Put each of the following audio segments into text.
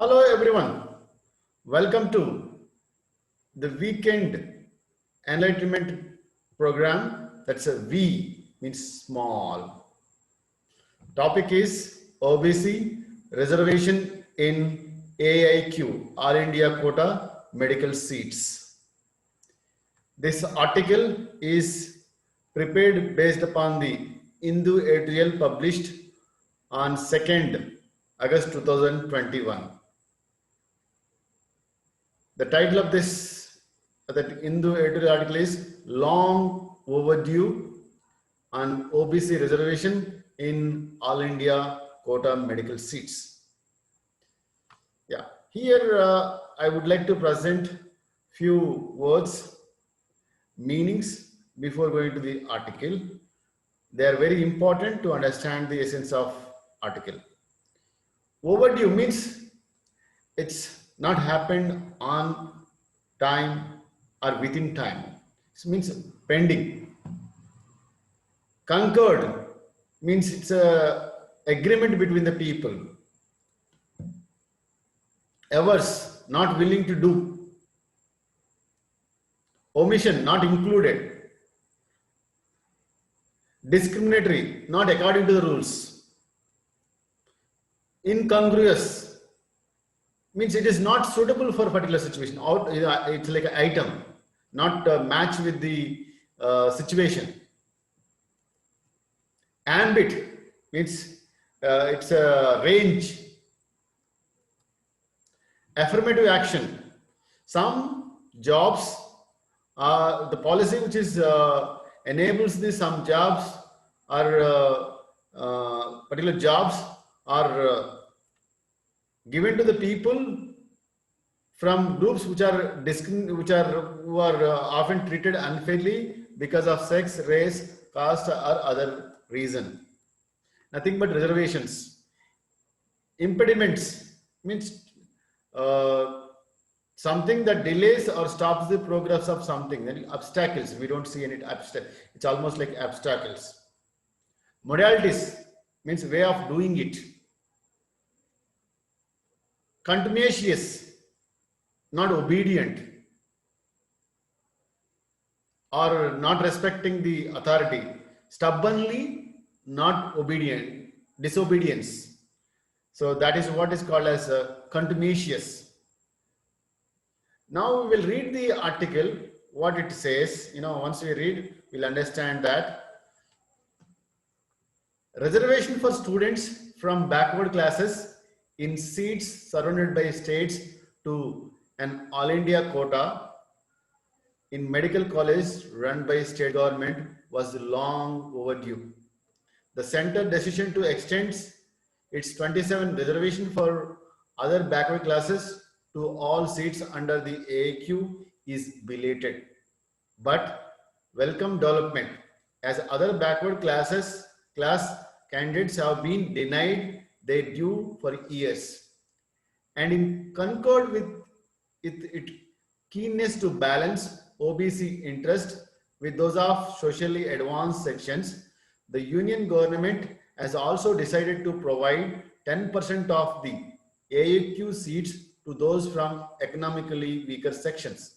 Hello everyone, welcome to the weekend enlightenment program. That's a V means small. Topic is OBC reservation in AIQ, All India Quota medical seats. This article is prepared based upon the Hindu editorial published on 2nd August 2021. The title of this that Hindu editorial article is Long Overdue on OBC Reservation in All India Quota Medical Seats. Yeah, here I would like to present few words, meanings before going to the article. They are very important to understand the essence of article. Overdue means it's not happened on time or within time. It means pending. Concurred means it's a agreement between the people. Averse, not willing to do. Omission, not included. Discriminatory, not according to the rules. Incongruous, means it is not suitable for a particular situation. It's like an item, not match with the situation. Ambit means it's a range. Affirmative action. Some jobs, the policy which is enables this. Some jobs are particular jobs are given to the people from groups which are often treated unfairly because of sex, race, caste, or other reason. Nothing but reservations. Impediments means something that delays or stops the progress of something. Then obstacles, we don't see any obstacle. It's almost like obstacles. Modalities means way of doing it. Contumacious, not obedient, or not respecting the authority. Stubbornly, not obedient, disobedience. So that is what is called as contumacious. Now we will read the article, what it says. Once we read, we'll understand that. Reservation for students from backward classes in seats surrounded by states to an all India quota in medical college run by state government was long overdue. The center decision to extend its 27 reservation for other backward classes to all seats under the AIQ is belated, but welcome development, as other backward class candidates have been denied their due for years. And in concord with it keenness to balance OBC interest with those of socially advanced sections, the union government has also decided to provide 10% of the AIQ seats to those from economically weaker sections.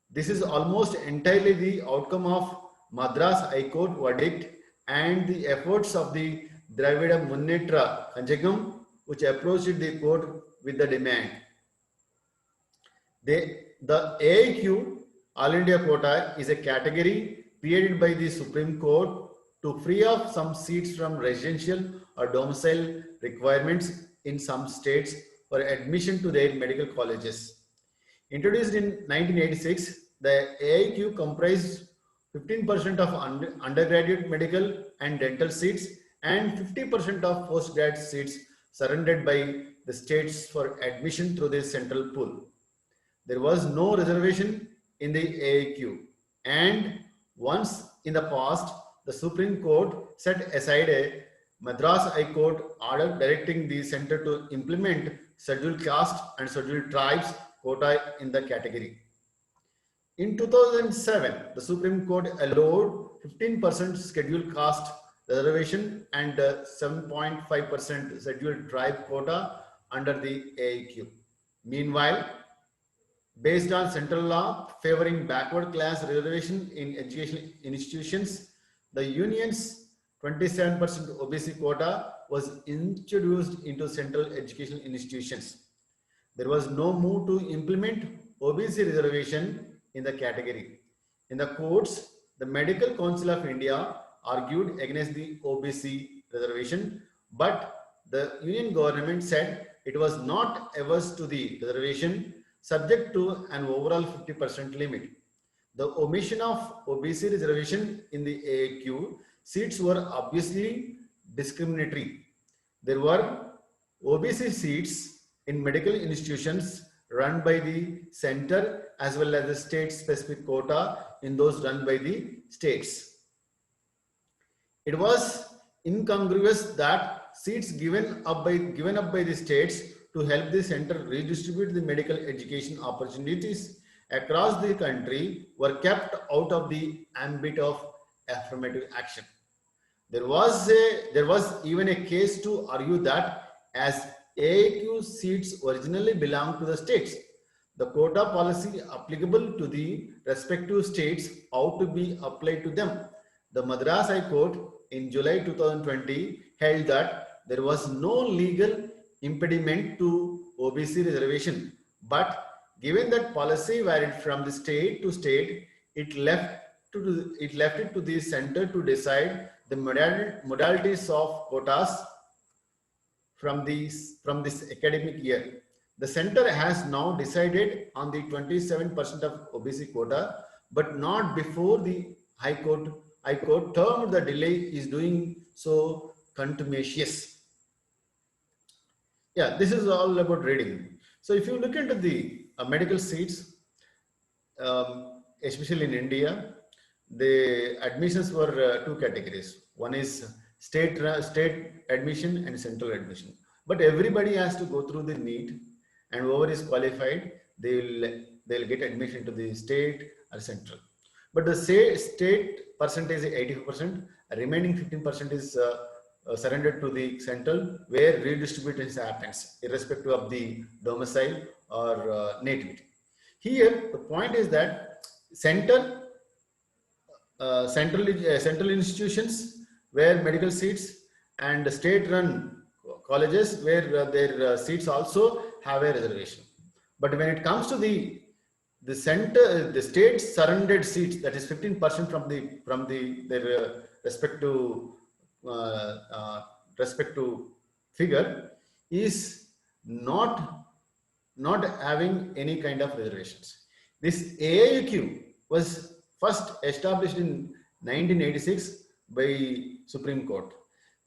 This is almost entirely the outcome of Madras High Court verdict and the efforts of the Dravida Munnetra Kanjagam, which approached the court with the demand. The AIQ, All India Quota, is a category created by the Supreme Court to free up some seats from residential or domicile requirements in some states for admission to their medical colleges. Introduced in 1986, the AIQ comprised 15% of undergraduate medical and dental seats and 50% of postgrad seats surrendered by the states for admission through the central pool. There was no reservation in the AIQ, and once in the past, the Supreme Court set aside a Madras High Court order directing the center to implement scheduled caste and scheduled tribes quota in the category. In 2007, the Supreme Court allowed 15% scheduled caste reservation and 7.5% scheduled tribe quota under the AIQ. Meanwhile, based on central law favoring backward class reservation in educational institutions, the union's 27% OBC quota was introduced into central educational institutions. There was no move to implement OBC reservation in the category. In the courts, the Medical Council of India argued against the OBC reservation, but the union government said it was not averse to the reservation subject to an overall 50% limit. The omission of OBC reservation in the AIQ seats were obviously discriminatory. There were OBC seats in medical institutions run by the center as well as the state specific quota in those run by the states. It was incongruous that seats given up by the states to help the center redistribute the medical education opportunities across the country were kept out of the ambit of affirmative action. There was even a case to argue that as AIQ seats originally belonged to the states, the quota policy applicable to the respective states ought to be applied to them. The Madras High Court in July 2020 held that there was no legal impediment to OBC reservation, but given that policy varied from the state to state, it left it to the center to decide the modalities of quotas from this academic year. The center has now decided on the 27% of OBC quota, but not before the High Court termed the delay is doing so contumacious. Yeah, this is all about reading. So if you look into the medical seats, especially in India, the admissions were two categories. One is state admission and central admission. But everybody has to go through the NEET, and whoever is qualified, they'll get admission to the state or central. But the state percentage is 85%, remaining 15% is surrendered to the central, where redistribution happens irrespective of the domicile or nativity. Here, the point is that central institutions where medical seats and state-run colleges where their seats also have a reservation. But when it comes to the state surrendered seats, that is 15% from their respective figure, is not having any kind of reservations. This AIQ was first established in 1986 by Supreme Court.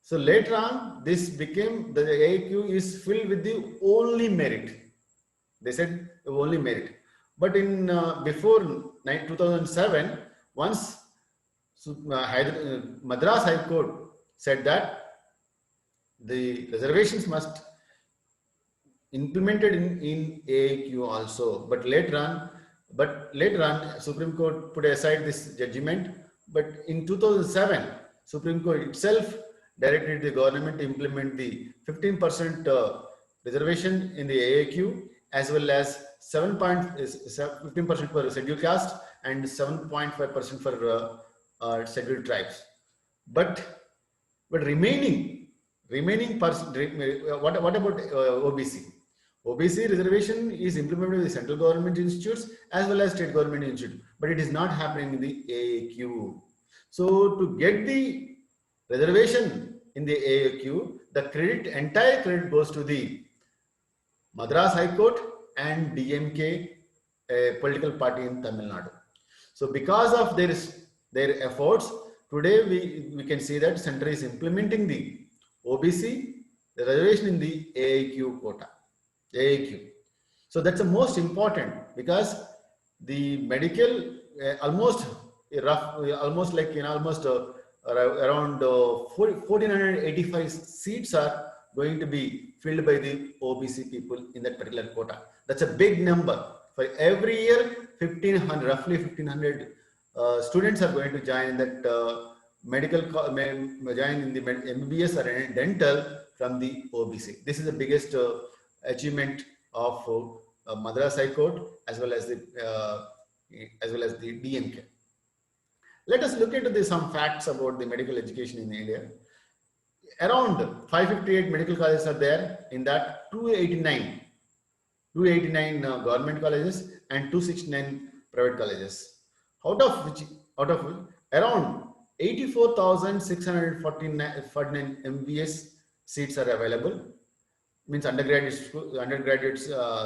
So later on, this became, the AIQ is filled with the only merit. They said the only merit. But in before 2007, once Madras High Court said that the reservations must implemented in AIQ also. But later on, Supreme Court put aside this judgment. But in 2007, Supreme Court itself directed the government to implement the 15% reservation in the AIQ, as well as 15% for scheduled caste and 7.5% for scheduled tribes. But remaining percent, what about OBC? OBC reservation is implemented in the central government institutes as well as state government institutes, but it is not happening in the AIQ. So to get the reservation in the AIQ, the entire credit goes to the Madras High Court and DMK, a political party in Tamil Nadu. So because of their efforts, today we can see that center is implementing the OBC reservation in the AIQ quota. AIQ. So that's the most important, because the medical almost around 1485 seats are going to be filled by the OBC people in that particular quota. That's a big number. For every year, roughly 1500 students are going to join that join in the MBBS or dental from the OBC. This is the biggest achievement of Madras High Court as well as the DMK. Let us look into some facts about the medical education in India. Around 558 medical colleges are there. In that, 289 government colleges and 269 private colleges. Out of which around 84,649 MBS seats are available, means undergraduate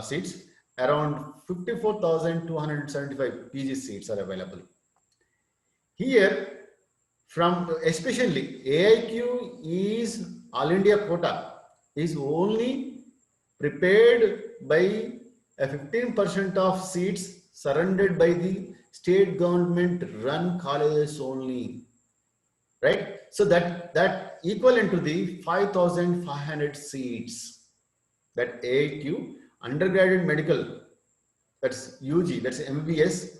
seats. Around 54,275 PG seats are available. Here, especially AIQ is All India quota is only prepared by a 15% of seats surrendered by the state government run colleges only, right? So that equivalent to the 5,500 seats that AIQ undergraduate medical, that's UG, that's MBBS,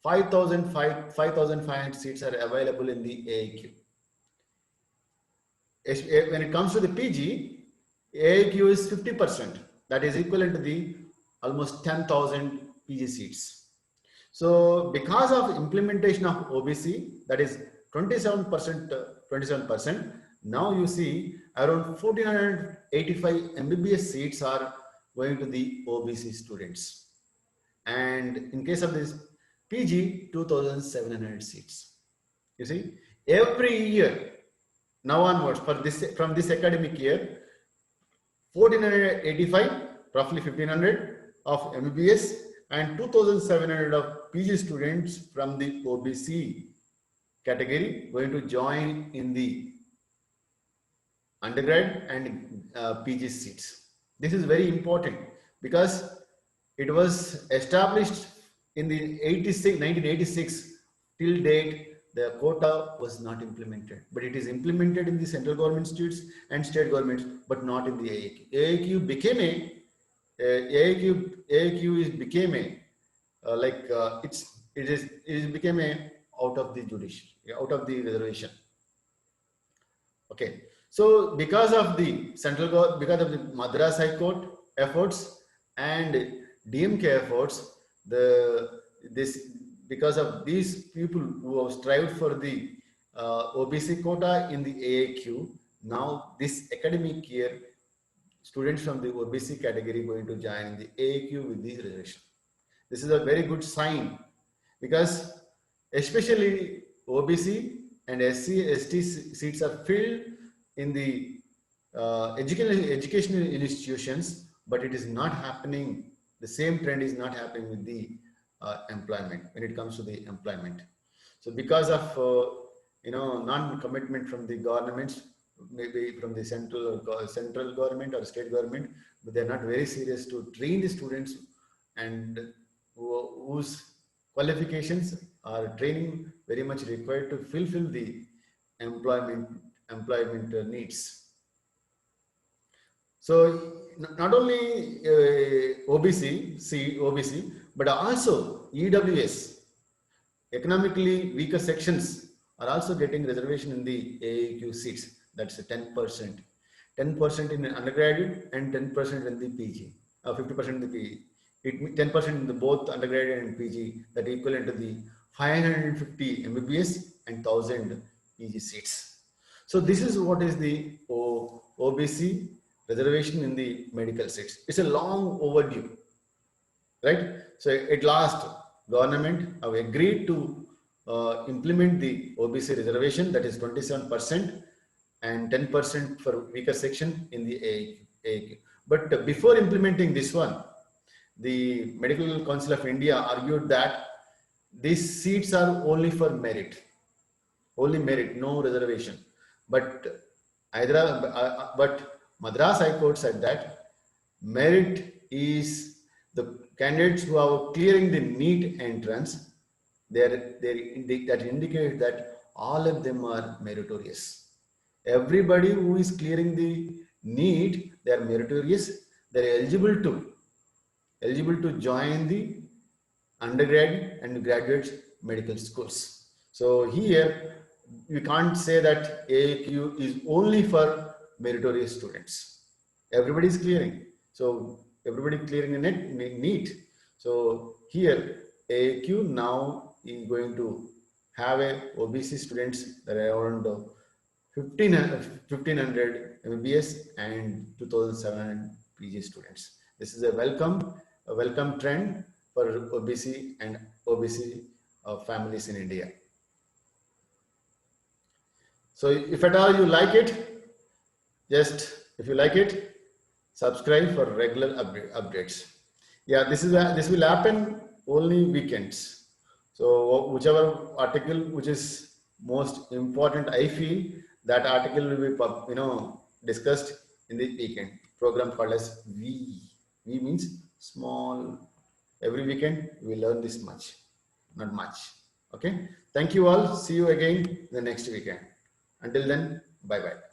5,500 seats are available in the AIQ. When it comes to the PG, AIQ is 50%, that is equivalent to the almost 10,000 PG seats. So because of implementation of OBC, that is 27%, now you see around 1,485 MBBS seats are going to the OBC students. And in case of this PG, 2,700 seats. You see, every year, now onwards, from this academic year, 1,485, roughly 1,500 of MBBS and 2,700 of PG students from the OBC category going to join in the undergrad and PG seats. This is very important because it was established in the 1986 till date. The quota was not implemented, but it is implemented in the central government institutes and state governments, but not in the AIQ. AIQ became out of the judiciary, out of the reservation. Okay, so because of the because of the Madras High Court efforts and DMK efforts, because of these people who have strived for the OBC quota in the AIQ, now this academic year, students from the OBC category going to join in the AIQ with the reservation. This is a very good sign because especially OBC and SC, ST seats are filled in the educational institutions, but it is not happening. The same trend is not happening with the employment when it comes to the employment. So because of non-commitment from the governments, maybe from the central government or state government, but they're not very serious to train the students and whose qualifications are training very much required to fulfill the employment needs. So not only OBC, but also EWS, economically weaker sections, are also getting reservation in the AIQ seats. That's 10%. 10% in undergraduate and 10% in the PG, 50% in the PG. 10% in the both undergraduate and PG, that equivalent to the 550 MBBS and 1,000 PG seats. So this is what is the OBC reservation in the medical seats. It's a long overdue, right? So at last, government have agreed to implement the OBC reservation, that is 27% and 10% for weaker section in the AIQ. But before implementing this one, the Medical Council of India argued that these seats are only for merit, no reservation. But Madras High Court said that merit is the candidates who are clearing the NEET entrance. That indicates that all of them are meritorious. Everybody who is clearing the NEET, they are meritorious. They are eligible to join the undergrad and graduate medical schools. So here we can't say that AIQ is only for meritorious students. Everybody is clearing. So everybody clearing the net neat. So here AAQ now is going to have a OBC students that are around 1500 MBBS and 2700 PG students. This is a welcome trend for OBC and OBC families in India. So if at all you like it, if you like it, subscribe for regular updates. Yeah, this will happen only weekends. So whichever article which is most important, I feel that article will be discussed in the weekend. Program called as V. V means small. Every weekend we learn this much, not much. Okay. Thank you all. See you again the next weekend. Until then, bye bye.